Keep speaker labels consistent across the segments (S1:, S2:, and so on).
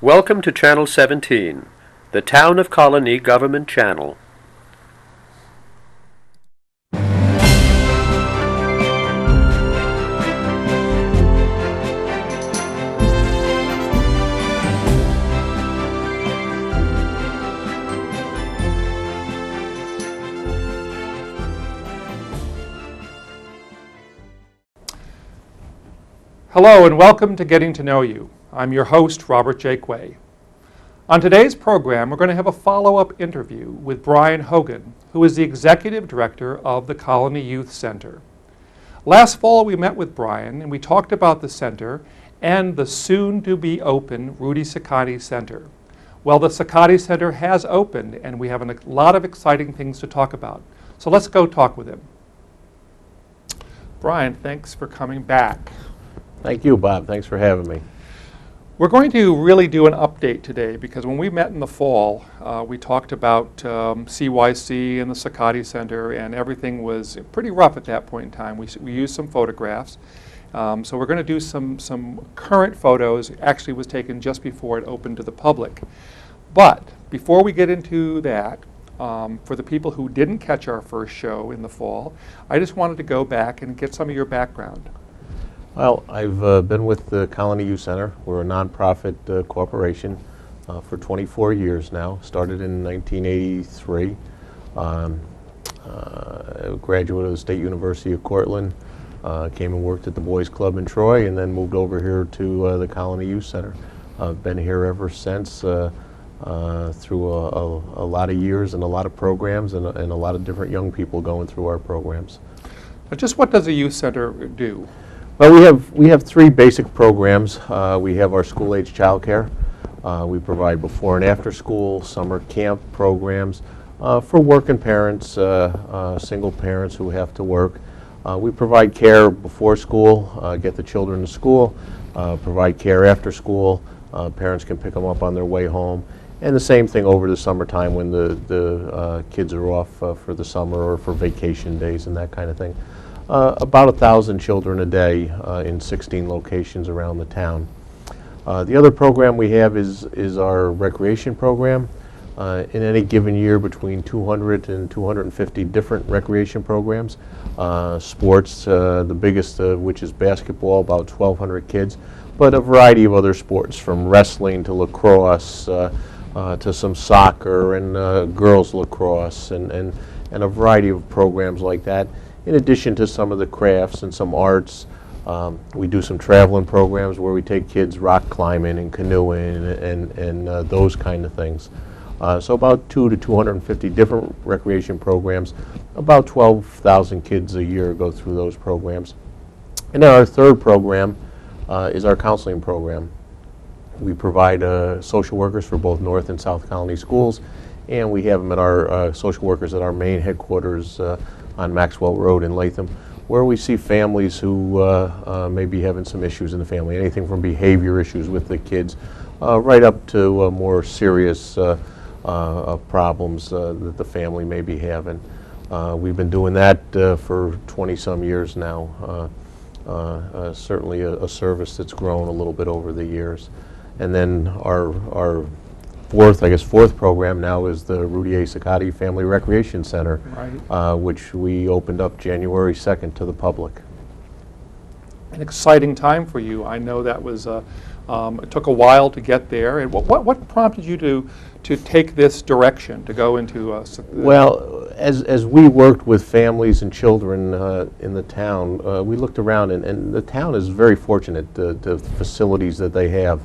S1: Welcome to Channel 17, the Town of Colonie Government Channel.
S2: Hello and welcome to Getting to Know You. I'm your host, Robert Jaquay. On today's program, we're going to have a follow-up interview with Brian Hogan, who is the Executive Director of the Colonie Youth Center. Last fall, we met with Brian and we talked about the center and the soon-to-be-open Rudy Ciccotti Center. Well, the Ciccotti Center has opened and we have a lot of exciting things to talk about. So let's go talk with him. Brian, thanks for coming back.
S3: Thank you, Bob. Thanks for having me.
S2: We're going to really do an update today because when we met in the fall, we talked about CYC and the Ciccotti Center, and everything was pretty rough at that point in time. We used some photographs. So we're going to do some current photos. Actually, it was taken just before it opened to the public. But before we get into that, for the people who didn't catch our first show in the fall, I just wanted to go back and get some of your background.
S3: Well, I've been with the Colonie Youth Center. We're a nonprofit corporation for 24 years now. Started in 1983. A graduate of the State University of Cortland. Came and worked at the Boys Club in Troy and then moved over here to the Colonie Youth Center. I've been here ever since through a lot of years and a lot of programs and a lot of different young people going through our programs.
S2: Now, just what does a youth center do?
S3: Well, we have three basic programs. We have our school-age child care. We provide before and after school, summer camp programs for working parents, single parents who have to work. We provide care before school, get the children to school, provide care after school. Parents can pick them up on their way home. And the same thing over the summertime when the kids are off for the summer or for vacation days and that kind of thing. About 1,000 children a day in 16 locations around the town. The other program we have is our recreation program. In any given year, between 200 and 250 different recreation programs. Sports, the biggest which is basketball, about 1,200 kids, but a variety of other sports from wrestling to lacrosse to some soccer and girls lacrosse and a variety of programs like that. In addition to some of the crafts and some arts, we do some traveling programs where we take kids rock climbing and canoeing and those kind of things. So about 200 to 250 different recreation programs. About 12,000 kids a year go through those programs. And then our third program is our counseling program. We provide social workers for both North and South Colonie schools, and we have them at our social workers at our main headquarters on Maxwell Road in Latham, where we see families who may be having some issues in the family, anything from behavior issues with the kids right up to more serious problems that the family may be having. We've been doing that for 20-some years now. Certainly a service that's grown a little bit over the years. And then our fourth program now is the Rudy A. Ciccotti Family Recreation Center, right. Which we opened up January 2nd to the public.
S2: An exciting time for you. I know that was it took a while to get there. And what prompted you to take this direction, to go into
S3: Well, as we worked with families and children in the town, we looked around, and the town is very fortunate, the facilities that they have.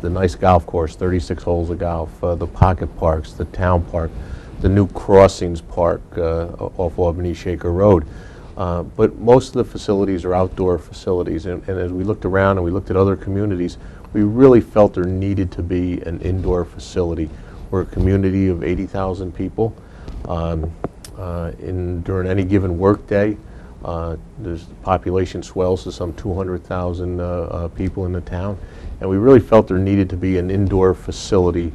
S3: The nice golf course, 36 holes of golf, the pocket parks, the town park, the new crossings park off Albany Shaker Road. But most of the facilities are outdoor facilities, and as we looked around and we looked at other communities, we really felt there needed to be an indoor facility. We're a community of 80,000 people. During any given work day, the population swells to some 200,000 people in the town, and we really felt there needed to be an indoor facility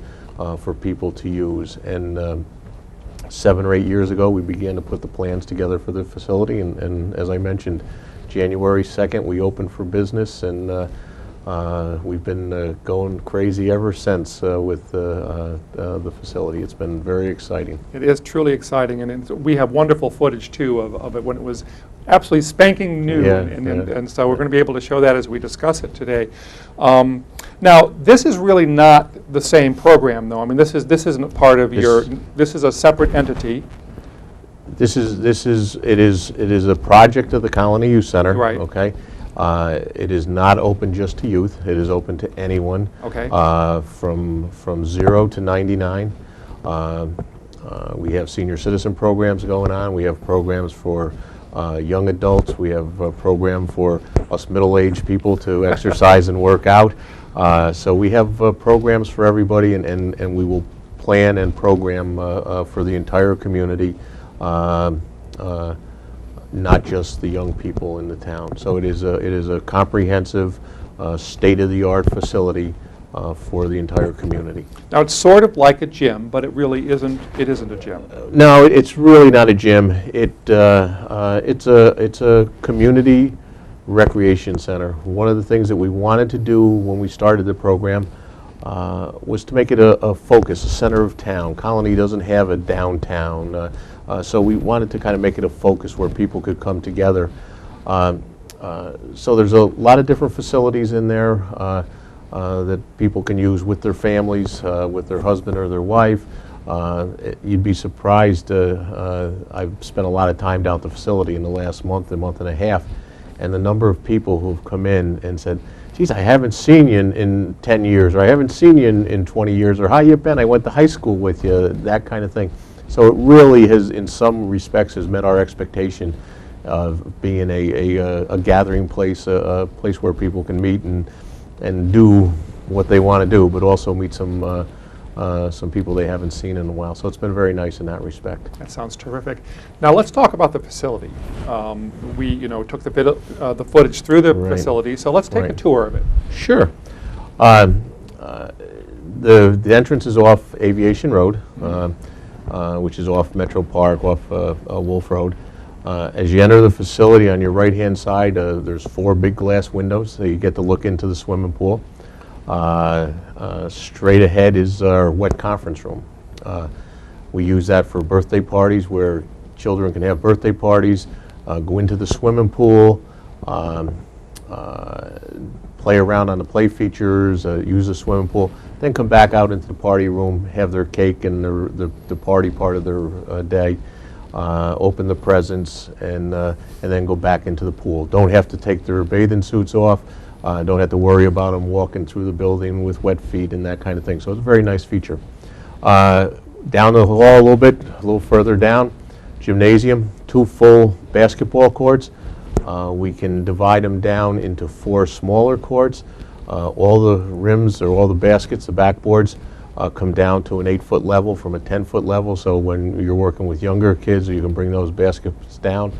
S3: for people to use. And 7 or 8 years ago, we began to put the plans together for the facility, and as I mentioned, January 2nd, we opened for business, and We've been going crazy ever since with the facility. It's been very exciting.
S2: It is truly exciting, and we have wonderful footage too of it when it was absolutely spanking new,
S3: Yeah,
S2: and so we're going to be able to show that as we discuss it today. Now, this is really not the same program, though. I mean, this isn't part of this is a separate entity.
S3: It is a project of the Colonie Youth Center.
S2: Right.
S3: Okay. It is not open just to youth. It is open to anyone.
S2: Okay.
S3: From 0 to 99. We have senior citizen programs going on. We have programs for young adults. We have a program for us middle-aged people to exercise and work out. So we have programs for everybody, and we will plan and program for the entire community, not just the young people in the town. So it is a comprehensive, state-of-the-art facility for the entire community.
S2: Now, it's sort of like a gym, but it really isn't. It isn't a gym.
S3: No, it's really not a gym. It's a community recreation center. One of the things that we wanted to do when we started the program was to make it a focus, a center of town. Colonie doesn't have a downtown, so we wanted to kind of make it a focus where people could come together. So there's a lot of different facilities in there that people can use with their families, with their husband or their wife. You'd be surprised. I've spent a lot of time down at the facility in the last month and a half, and the number of people who've come in and said, geez, I haven't seen you in 10 years, or I haven't seen you in 20 years, or how you been? I went to high school with you, that kind of thing. So it really has, in some respects, has met our expectation of being a gathering place, a place where people can meet and do what they want to do, but also meet some people they haven't seen in a while. So it's been very nice in that respect.
S2: That sounds terrific. Now let's talk about the facility. We, took the footage through the facility, so let's take a tour of it.
S3: Sure. The entrance is off Aviation Road, which is off Metro Park, off Wolf Road. As you enter the facility, on your right-hand side, there's 4 big glass windows, so you get to look into the swimming pool. Straight ahead is our wet conference room. We use that for birthday parties where children can have birthday parties, go into the swimming pool, play around on the play features, use the swimming pool, then come back out into the party room, have their cake and the party part of their day, open the presents, and then go back into the pool. Don't have to take their bathing suits off. Don't have to worry about them walking through the building with wet feet and that kind of thing. So it's a very nice feature. Down the hall a little further down, gymnasium, 2 full basketball courts. We can divide them down into 4 smaller courts. All the rims or all the baskets, the backboards, come down to an 8-foot level from a 10-foot level. So when you're working with younger kids, you can bring those baskets down.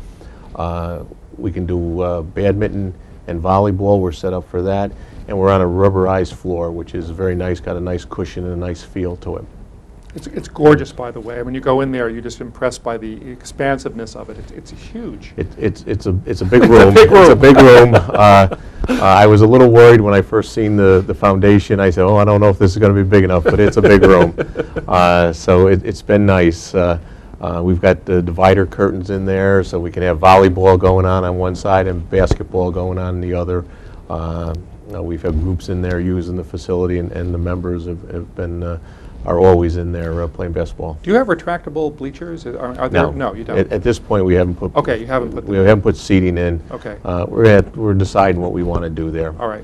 S3: We can do badminton and volleyball. We're set up for that. And we're on a rubberized floor, which is very nice, got a nice cushion and a nice feel to it.
S2: It's gorgeous, by the way. When you go in there, you're just impressed by the expansiveness of it. It's huge.
S3: It's a big room. It's a big room. I was a little worried when I first seen the foundation. I said, oh, I don't know if this is going to be big enough, but it's a big room. So it's been nice. We've got the divider curtains in there, so we can have volleyball going on one side and basketball going on the other. We've had groups in there using the facility, and the members have been are always in there playing basketball.
S2: Do you have retractable bleachers? Are there? No, you don't.
S3: At this point, we haven't put.
S2: Okay, you haven't put.
S3: We haven't put seating in.
S2: Okay.
S3: We're deciding what we want to do there.
S2: All right.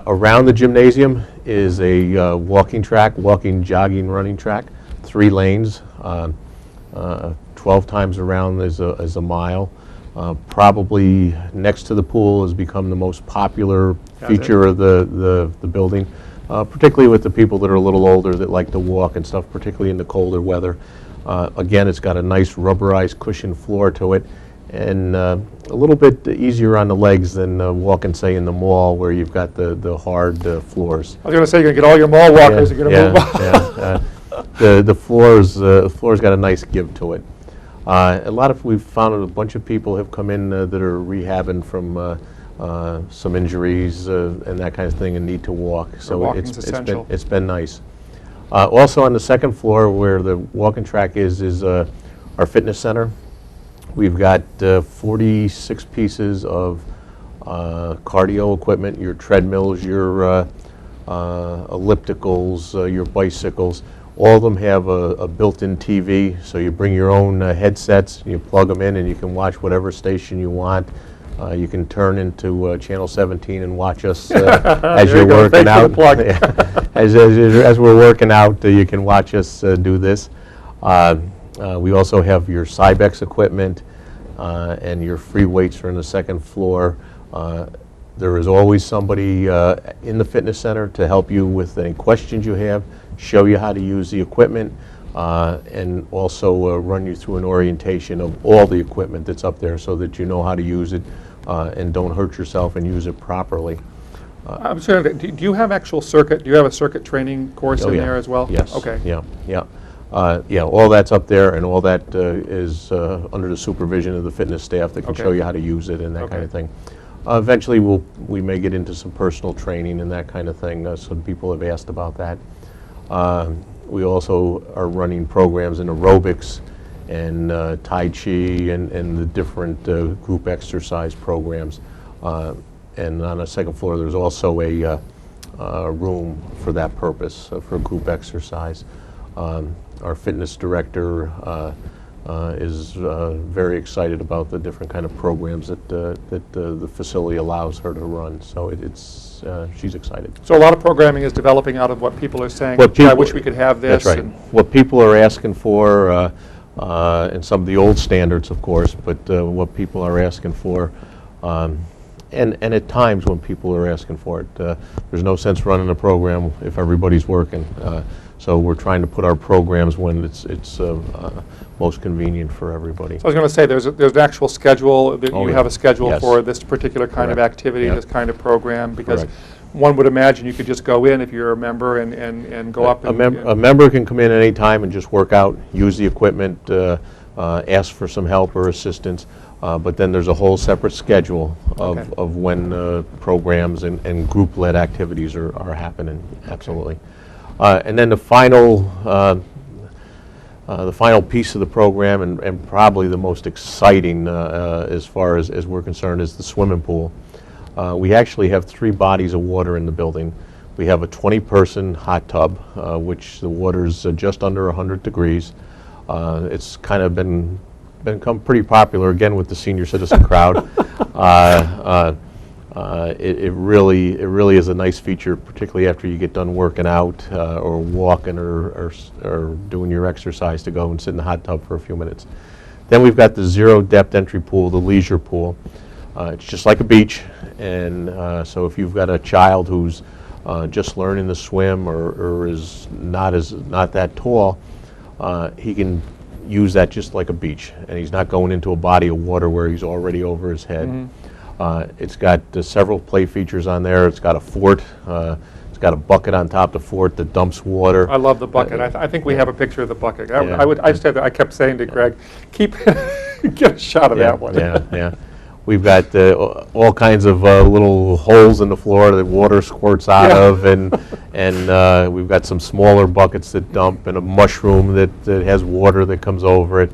S3: Around the gymnasium is a walking track, jogging, running track, 3 lanes. 12 times around is a mile. Probably next to the pool has become the most popular feature of the building, particularly with the people that are a little older that like to walk and stuff, particularly in the colder weather. Again, it's got a nice rubberized cushion floor to it, and a little bit easier on the legs than walking, say, in the mall where you've got the hard floors.
S2: I was going to say, you're going to get all your mall walkers are going to move
S3: out. The floor's got a nice give to it. We've found a bunch of people have come in that are rehabbing from some injuries and that kind of thing and need to walk. So
S2: walking's essential.
S3: It's been nice. Also on the second floor where the walking track is our fitness center. We've got 46 pieces of cardio equipment, your treadmills, your ellipticals, your bicycles. All of them have a built-in TV, so you bring your own headsets, you plug them in, and you can watch whatever station you want. You can turn into Channel 17 and watch us as you're working out. As we're working out, you can watch us do this. We also have your Cybex equipment, and your free weights are on the second floor. There is always somebody in the fitness center to help you with any questions you have, show you how to use the equipment, and also run you through an orientation of all the equipment that's up there so that you know how to use it and don't hurt yourself and use it properly.
S2: I'm sorry, do you have actual circuit? Do you have a circuit training course in there as well?
S3: Yes.
S2: Okay.
S3: Yeah. All that's up there, and all that is under the supervision of the fitness staff that can show you how to use it and that kind of thing. Eventually, we may get into some personal training and that kind of thing. Some people have asked about that. We also are running programs in aerobics and Tai Chi and the different group exercise programs. And on the second floor, there's also a room for that purpose, for group exercise. Our fitness director is very excited about the different kind of programs that the facility allows her to run. So she's excited.
S2: So a lot of programming is developing out of what people are saying. I wish we could have this.
S3: That's right. What people are asking for, and some of the old standards, of course, but what people are asking for. And at times when people are asking for it, there's no sense running a program if everybody's working. So we're trying to put our programs when it's most convenient for everybody.
S2: So I was going to say, there's an actual schedule. You have a schedule for this particular kind of activity, this kind of program, because one would imagine you could just go in if you're a member and go up.
S3: A member can come in any time and just work out, use the equipment, ask for some help or assistance. But then there's a whole separate schedule of when programs and group-led activities are happening. Absolutely. And then the final piece of the program, and probably the most exciting as far as we're concerned, is the swimming pool. We actually have 3 bodies of water in the building. We have a 20-person hot tub, which the water's just under 100 degrees. It's kind of become pretty popular again with the senior citizen crowd. It really is a nice feature, particularly after you get done working out or walking or doing your exercise, to go and sit in the hot tub for a few minutes. Then we've got the zero depth entry pool, the leisure pool. It's just like a beach, and so if you've got a child who's just learning to swim or is not that tall, he can use that just like a beach, and he's not going into a body of water where he's already over his head. It's got several play features on there. It's got a fort. It's got a bucket on top of the fort that dumps water.
S2: I love the bucket. I think we have a picture of the bucket. I kept saying to Greg, get a shot of that one.
S3: Yeah. We've got all kinds of little holes in the floor that water squirts out of, and we've got some smaller buckets that dump, and a mushroom that has water that comes over it.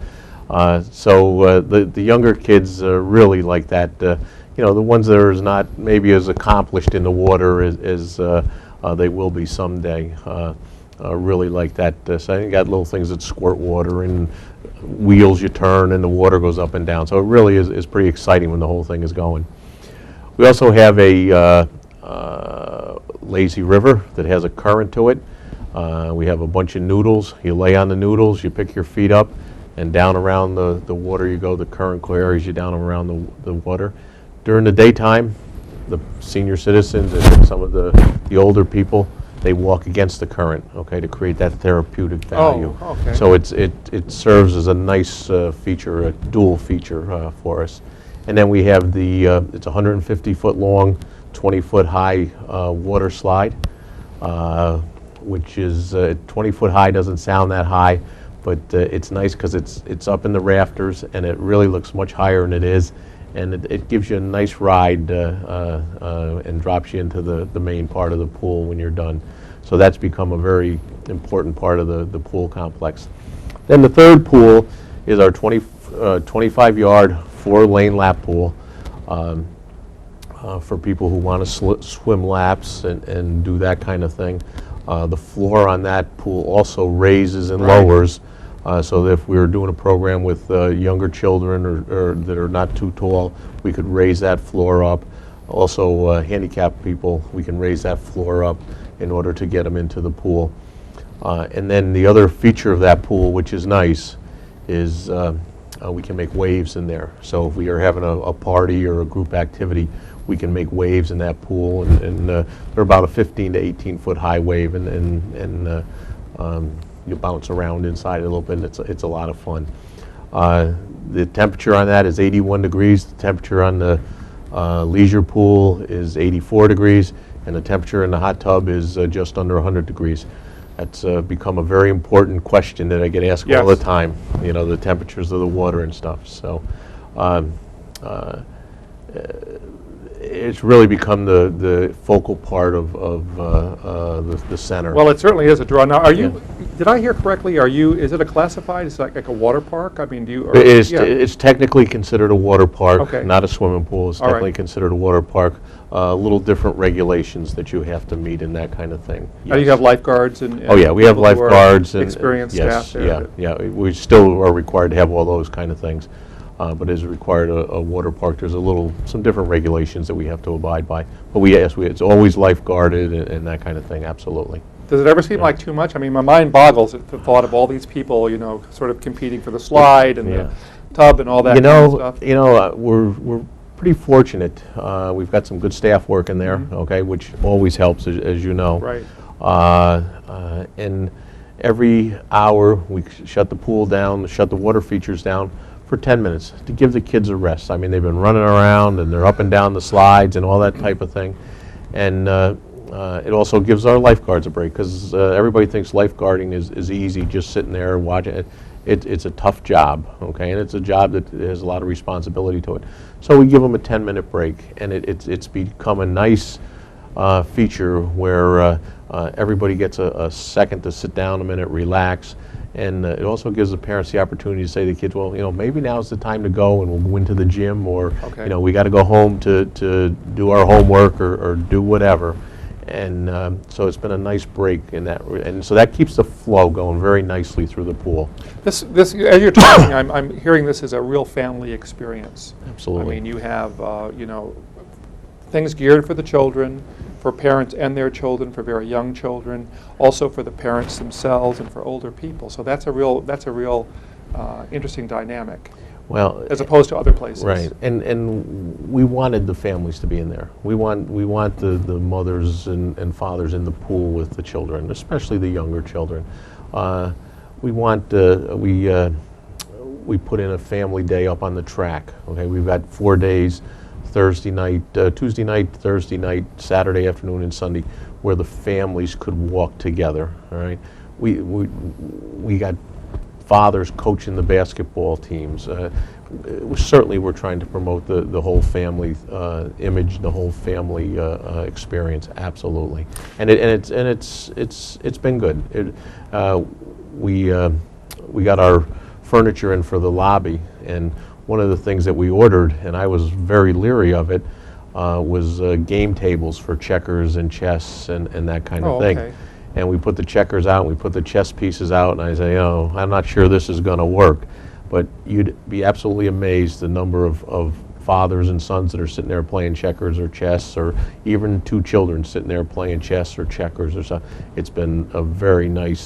S3: So the younger kids really like that. The ones that are not maybe as accomplished in the water as they will be someday, really like that. So you got little things that squirt water and wheels you turn and the water goes up and down. So it really is pretty exciting when the whole thing is going. We also have a lazy river that has a current to it. We have a bunch of noodles. You lay on the noodles, you pick your feet up, and down around the water you go. The current carries you down around the water. During the daytime, the senior citizens and some of the older people, they walk against the current, to create that therapeutic value. So it serves as a nice feature, a dual feature for us. And then we have it's 150-foot long, 20-foot high water slide, which is 20-foot high. Doesn't sound that high, but it's nice because it's up in the rafters, and it really looks much higher than it is. and it gives you a nice ride and drops you into the main part of the pool when you're done. So that's become a very important part of the pool complex. Then the third pool is our 25-yard, 4-lane lap pool for people who want to swim laps and do that kind of thing. The floor on that pool also raises and lowers, so that if we were doing a program with younger children or that are not too tall, we could raise that floor up. Also, handicapped people, we can raise that floor up in order to get them into the pool. And then the other feature of that pool, which is nice, is we can make waves in there. So if we are having a party or a group activity, we can make waves in that pool, and they're about a 15 to 18 foot high wave, and you bounce around inside it a little bit, and it's a lot of fun. The temperature on that is 81 degrees. The temperature on the leisure pool is 84 degrees, and the temperature in the hot tub is just under 100 degrees. That's become a very important question that I get asked all the time, you know, the temperatures of the water and stuff. So it's really become the focal part of the center.
S2: Well, it certainly is a draw. Now, did I hear correctly, is it a classified, is it like a water park? I mean,
S3: It's technically considered a water park,
S2: Okay.
S3: not a swimming pool. It's technically considered a water park. Little different regulations that you have to meet and that kind of thing.
S2: Now, you have lifeguards and
S3: Oh, yeah, we have
S2: people who are
S3: lifeguards and
S2: experienced
S3: yes,
S2: staff there.
S3: yeah. We still are required to have all those kind of things, but as required a water park, there's some different regulations that we have to abide by. But it's always lifeguarded and that kind of thing. Absolutely.
S2: Does it ever seem like too much? I mean, my mind boggles at the thought of all these people, you know, sort of competing for the slide and the tub and all that kind of stuff.
S3: You know, we're pretty fortunate. We've got some good staff working there, okay, which always helps, as you know.
S2: Right.
S3: And every hour, we shut the pool down, shut the water features down for 10 minutes to give the kids a rest. I mean, they've been running around and they're up and down the slides and all that type of thing. And it also gives our lifeguards a break, because everybody thinks lifeguarding is easy, just sitting there and watching it. It's a tough job, okay, and it's a job that has a lot of responsibility to it. So we give them a 10-minute break, and it's become a nice feature where everybody gets a second to sit down a minute, relax, and it also gives the parents the opportunity to say to the kids, well, you know, maybe now's the time to go, and we'll go into the gym, or you know, we got to go home to do our homework or do whatever. And so it's been a nice break in that, and so that keeps the flow going very nicely through the pool.
S2: This as you're talking, I'm hearing this as a real family experience.
S3: Absolutely.
S2: I mean, you have you know, things geared for the children, for parents and their children, for very young children, also for the parents themselves and for older people. So that's a real interesting dynamic.
S3: Well,
S2: as opposed to other places.
S3: Right, and we wanted the families to be in there. We want the mothers and fathers in the pool with the children, especially the younger children. We put in a family day up on the track. Okay, we've got 4 days: Thursday night, Tuesday night, Thursday night, Saturday afternoon, and Sunday, where the families could walk together. All right, we got fathers coaching the basketball teams. Certainly we're trying to promote the whole family image, the whole family experience, absolutely. And it's been good. We got our furniture in for the lobby, and one of the things that we ordered, and I was very leery of it, was game tables for checkers and chess and that kind of thing.
S2: Okay.
S3: And we put the checkers out, and we put the chess pieces out, and I say, oh, I'm not sure this is going to work. But you'd be absolutely amazed the number of fathers and sons that are sitting there playing checkers or chess, or even two children sitting there playing chess or checkers or something. It's been a very nice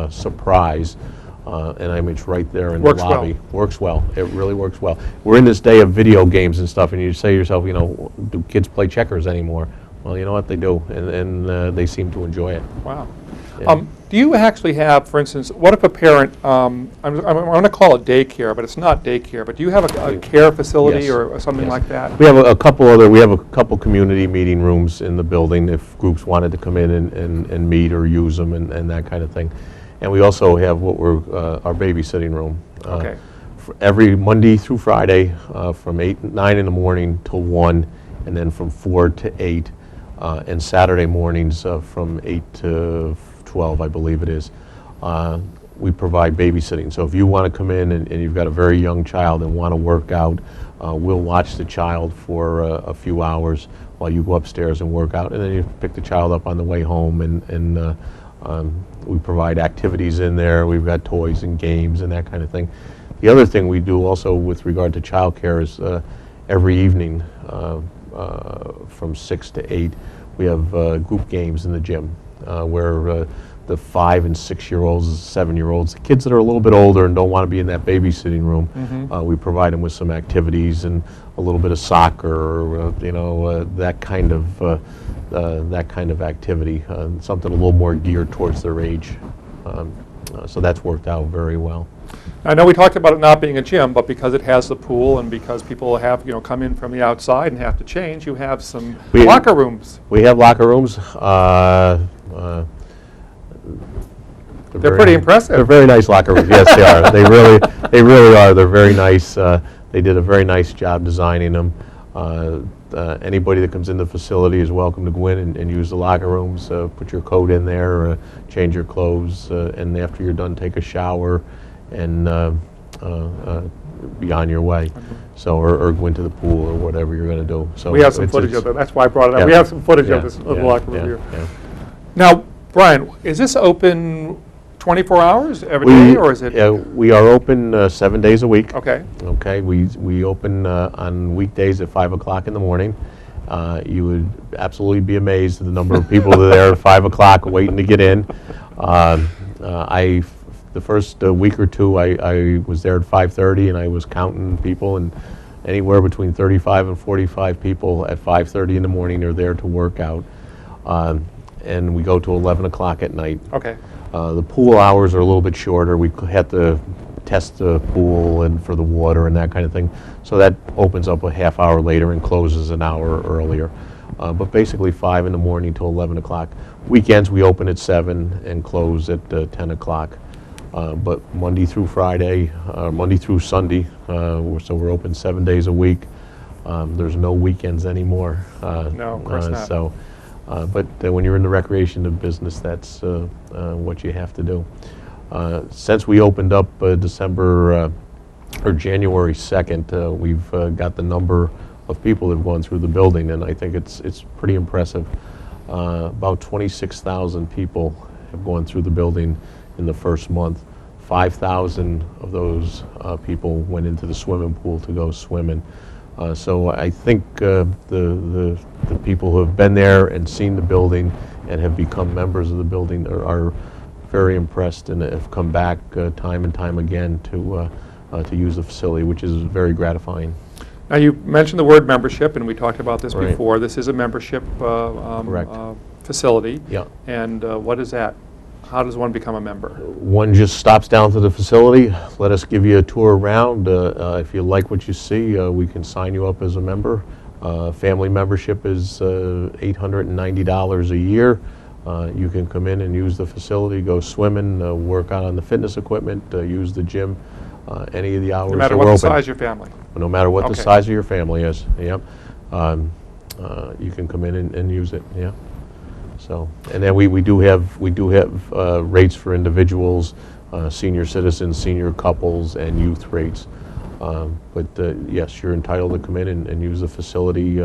S3: surprise. And I mean, it's right there in the lobby. Works well. It really works well. We're in this day of video games and stuff, and you say to yourself, you know, do kids play checkers anymore? Well, you know what, they do, and they seem to enjoy it.
S2: Wow.
S3: Yeah.
S2: Do you actually have, for instance, what if a parent, I'm going to call it daycare, but it's not daycare, but do you have a care facility
S3: Yes.
S2: or something like that?
S3: We have a couple community meeting rooms in the building if groups wanted to come in and meet or use them and that kind of thing. And we also have what we're our babysitting room.
S2: Okay.
S3: every Monday through Friday from 9 in the morning till 1, and then from 4 to 8, and Saturday mornings from 8 to 12, I believe it is. We provide babysitting. So if you want to come in and you've got a very young child and want to work out, we'll watch the child for a few hours while you go upstairs and work out, and then you pick the child up on the way home, and we provide activities in there. We've got toys and games and that kind of thing. The other thing we do also with regard to childcare is every evening from 6 to 8, we have group games in the gym where the 5 and 6-year-olds, 7-year-olds, the kids that are a little bit older and don't want to be in that babysitting room, we provide them with some activities and a little bit of soccer, that kind of activity, something a little more geared towards their age. So that's worked out very well.
S2: I know we talked about it not being a gym, but because it has the pool and because people have, come in from the outside and have to change, you have some locker rooms.
S3: We have locker rooms.
S2: They're pretty impressive.
S3: They're very nice locker rooms. Yes, they are. They really are. They're very nice. They did a very nice job designing them. Anybody that comes in the facility is welcome to go in and use the locker rooms. Put your coat in there, change your clothes, and after you're done, take a shower and be on your way. So, or go into the pool or whatever you're going to do. So
S2: we have some footage of it. That's why I brought it up.
S3: Yeah.
S2: We have some footage of the locker room here.
S3: Yeah.
S2: Now, Brian, is this open 24 hours every day, or is it?
S3: We are open 7 days a week.
S2: Okay.
S3: Okay. We open on weekdays at 5 o'clock in the morning. You would absolutely be amazed at the number of people that are there at 5 o'clock waiting to get in. The first week or two, I was there at 5:30, and I was counting people, and anywhere between 35 and 45 people at 5:30 in the morning are there to work out. And we go to 11 o'clock at night.
S2: Okay.
S3: The pool hours are a little bit shorter. We had to test the pool and for the water and that kind of thing. So that opens up a half hour later and closes an hour earlier. But basically 5 in the morning till 11 o'clock. Weekends we open at 7 and close at 10 o'clock. But Monday through Friday, Monday through Sunday, so we're open 7 days a week. There's no weekends anymore.
S2: No, of course not.
S3: So. But when you're in the recreation business, that's what you have to do. Since we opened up January 2nd, we've got the number of people that have gone through the building, and I think it's pretty impressive. About 26,000 people have gone through the building in the first month. 5,000 of those people went into the swimming pool to go swimming. So I think the people who have been there and seen the building and have become members of the building are very impressed and have come back time and time again to use the facility, which is very gratifying.
S2: Now, you mentioned the word membership, and we talked about this
S3: Right.
S2: before. This is a membership facility.
S3: Yeah.
S2: And what is that? How does one become a member?
S3: One just stops down to the facility, let us give you a tour around. If you like what you see, we can sign you up as a member. Family membership is $890 a year. You can come in and use the facility, go swimming, work out on the fitness equipment, use the gym, any of the hours
S2: No matter
S3: that
S2: what
S3: we're
S2: the
S3: open.
S2: size of your family?
S3: No matter what the
S2: Okay.
S3: size of your family is, yep. You can come in and use it, yeah. So, and then we do have rates for individuals, senior citizens, senior couples, and youth rates. But yes, you're entitled to come in and use the facility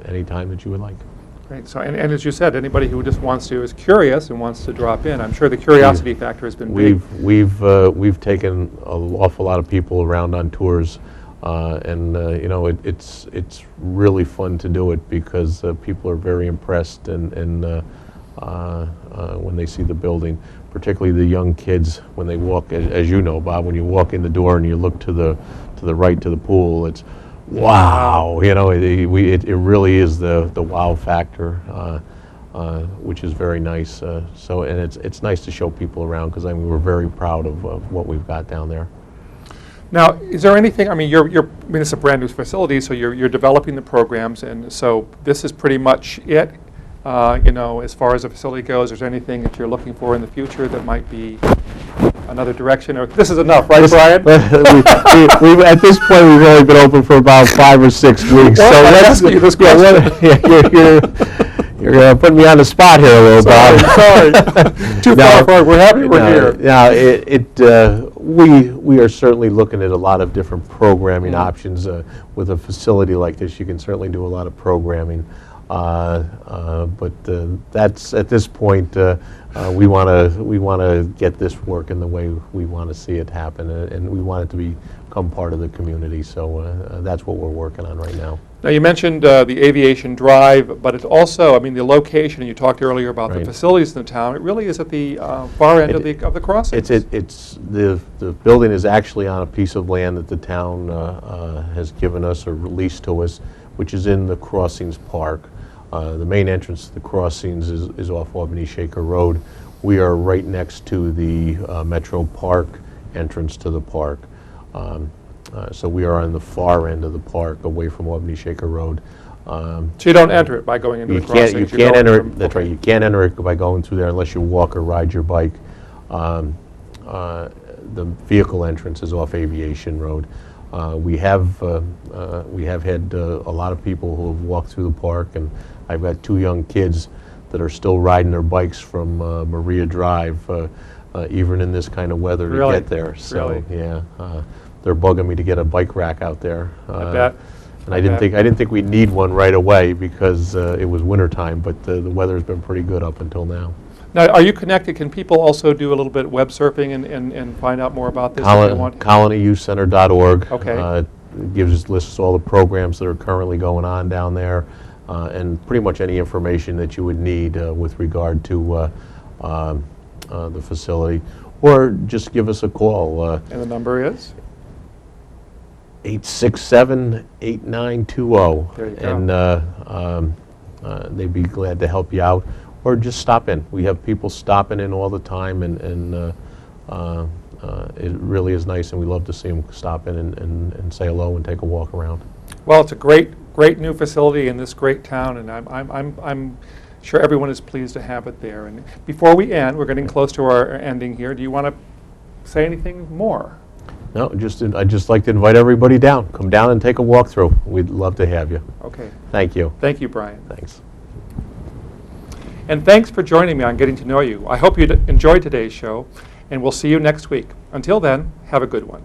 S3: anytime that you would like.
S2: Great. So, and as you said, anybody who just is curious and wants to drop in, I'm sure the curiosity factor has been big.
S3: We've taken an awful lot of people around on tours. It's really fun to do it because people are very impressed and when they see the building, particularly the young kids when they walk. As you know, Bob, when you walk in the door and you look to the right to the pool, it's wow. It really is the wow factor, which is very nice. And it's nice to show people around because we're very proud of what we've got down there.
S2: Now, is there anything? I mean, it's a brand new facility, so you're developing the programs, and so this is pretty much it. As far as the facility goes, is there anything that you're looking for in the future that might be another direction? Or this is enough, right, Brian?
S3: At this point, we've only been open for about 5 or 6 weeks.
S2: Well,
S3: So
S2: I
S3: let's
S2: asked you this question.
S3: you're putting me on the spot here a little, Bob.
S2: Sorry. Too far forward. We're happy we're here.
S3: Yeah, we are certainly looking at a lot of different programming options. With a facility like this, you can certainly do a lot of programming. But that's, at this point, we want to get this working the way we want to see it happen, and we want it to become part of the community. So that's what we're working on right now.
S2: Now, you mentioned the Aviation Drive, but it's also, I mean, the location, and you talked earlier about the
S3: Right.
S2: facilities in the town. It really is at the far end of the crossings.
S3: It's the building is actually on a piece of land that the town has given us or released to us, which is in the Crossings Park. The main entrance to the Crossings is off Albany Shaker Road. We are right next to the Metro Park entrance to the park. So we are on the far end of the park, away from Albany Shaker Road.
S2: So you don't enter it by going into the crossings?
S3: You can't enter it. That's right. You can't enter it by going through there unless you walk or ride your bike. The vehicle entrance is off Aviation Road. We have had a lot of people who have walked through the park, and I've got 2 young kids that are still riding their bikes from Maria Drive, even in this kind of weather to get there. So
S2: Really?
S3: yeah, they're bugging me to get a bike rack out there.
S2: I bet.
S3: And I didn't think we'd need one right away because it was wintertime, but the weather's been pretty good up until now.
S2: Now, are you connected? Can people also do a little bit of web surfing and find out more about this if they want?
S3: ColonieYouthCenter.org.
S2: Okay.
S3: Lists all the programs that are currently going on down there, and pretty much any information that you would need with regard to the facility. Or just give us a call.
S2: And the number is?
S3: 867-8920.
S2: There you go.
S3: And they'd be glad to help you out. Or just stop in. We have people stopping in all the time, and it really is nice, and we love to see them stop in and say hello and take a walk around.
S2: Well, it's a great new facility in this great town, and I'm sure everyone is pleased to have it there. And before we end, we're getting close to our ending here. Do you want to say anything more?
S3: No, I'd just like to invite everybody down. Come down and take a walk through. We'd love to have you.
S2: Okay.
S3: Thank you.
S2: Thank you, Brian.
S3: Thanks.
S2: And thanks for joining me on Getting to Know You. I hope you enjoyed today's show, and we'll see you next week. Until then, have a good one.